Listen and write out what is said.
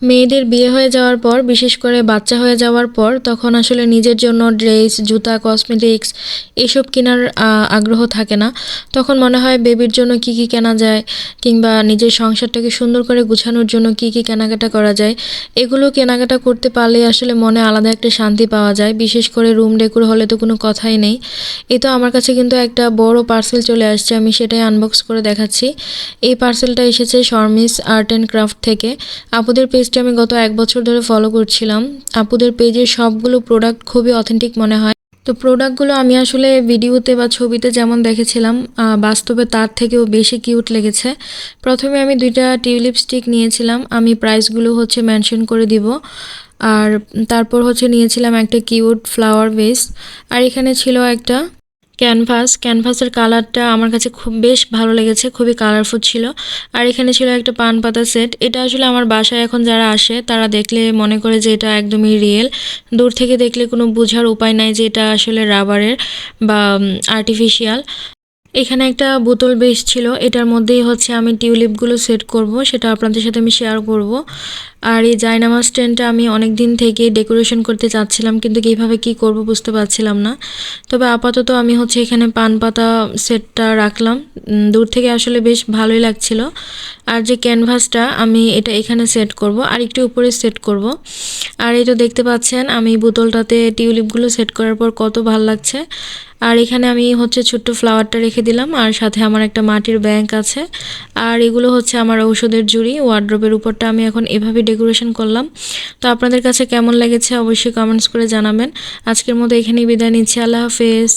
মেয়েদের বিয়ে হয়ে যাওয়ার পর, বিশেষ করে বাচ্চা হয়ে যাওয়ার পর, তখন আসলে নিজের জন্য ড্রেস, জুতা, কসমেটিক্স এসব কেনার আগ্রহ থাকে না। তখন মনে হয় বেবির জন্য কি কি কেনা যায়, কিংবা নিজের সংসারটাকে সুন্দর করে গুছানোর জন্য কি কি কেনাকাটা করা যায়। এগুলো কেনাকাটা করতে পারলে আসলে মনে আলাদা একটা শান্তি পাওয়া যায়। বিশেষ করে রুম ডেকোর হলে তো কোনো কথাই নেই। এই তো আমার কাছে কিন্তু একটা বড় পার্সেল চলে আসছে, আমি সেটাই আনবক্স করে দেখাচ্ছি। এই পার্সেলটা এসেছে শর্মিস আর্ট অ্যান্ড ক্রাফট থেকে। আপুদের পেজটা আমি গত 1 বছর ধরে ফলো করছিলাম। আপুদের পেজের সবগুলো প্রোডাক্ট খুবই অথেন্টিক মনে হয়। তো প্রোডাক্টগুলো আমি আসলে ভিডিওতে বা ছবিতে যেমন দেখেছিলাম, বাস্তবে তার থেকেও বেশি কিউট লেগেছে। প্রথমে আমি 2টা টিউলিপ স্টিক নিয়েছিলাম, আমি প্রাইসগুলো হচ্ছে মেনশন করে দিব। আর তারপর হচ্ছে নিয়েছিলাম একটা কিউট ফ্লাওয়ার ভেস। আর এখানে ছিল একটা ক্যানভাসের কালারটা আমার কাছে খুব বেশ ভালো লেগেছে, খুবই কালারফুল ছিল। আর এখানে ছিল একটা পান পাতা সেট। এটা আসলে আমার বাসায় এখন যারা আসে তারা দেখলে মনে করে যে এটা একদমই রিয়েল। দূর থেকে দেখলে কোনো বোঝার উপায় নাই যে এটা আসলে রাবারের বা আর্টিফিশিয়াল। এখানে একটা বোতল বেশ ছিল, এটার মধ্যেই হচ্ছে আমি টিউলিপগুলো সেট করব, সেটা আপনাদের সাথে আমি শেয়ার করব। আর এই জায়নামাজ স্ট্যান্ডটা আমি অনেক দিন থেকে ডেকোরেশন করতে চাচ্ছিলাম, কিন্তু কিভাবে কি করব বুঝতে পারছিলাম না। তবে আপাতত আমি হচ্ছে এখানে পান পাতা সেটটা রাখলাম। দূর থেকে আসলে বেশ ভালোই লাগছিল। আর যে ক্যানভাসটা আমি এটা এখানে সেট করব, আর একটু উপরে সেট করব। আর এই তো দেখতে পাচ্ছেন আমি বোতলটাতে টিউলিপগুলো সেট করার পর কত ভালো লাগছে। আর এখানে আমি হচ্ছে ছোট্ট ফ্লাওয়ারটা রেখে দিলাম, আর সাথে আমার একটা মাটির ব্যাংক আছে। আর এগুলো হচ্ছে আমার ঔষধের ঝুড়ি। ওয়ার্ড্রোবের উপরটা আমি এখন এভাবে ডেকোরেশন করলাম। তো আপনাদের কাছে কেমন লেগেছে অবশ্যই কমেন্টস করে জানাবেন। আজকের মতো এখানেই বিদায় নিচ্ছি। আল্লাহ হাফেজ।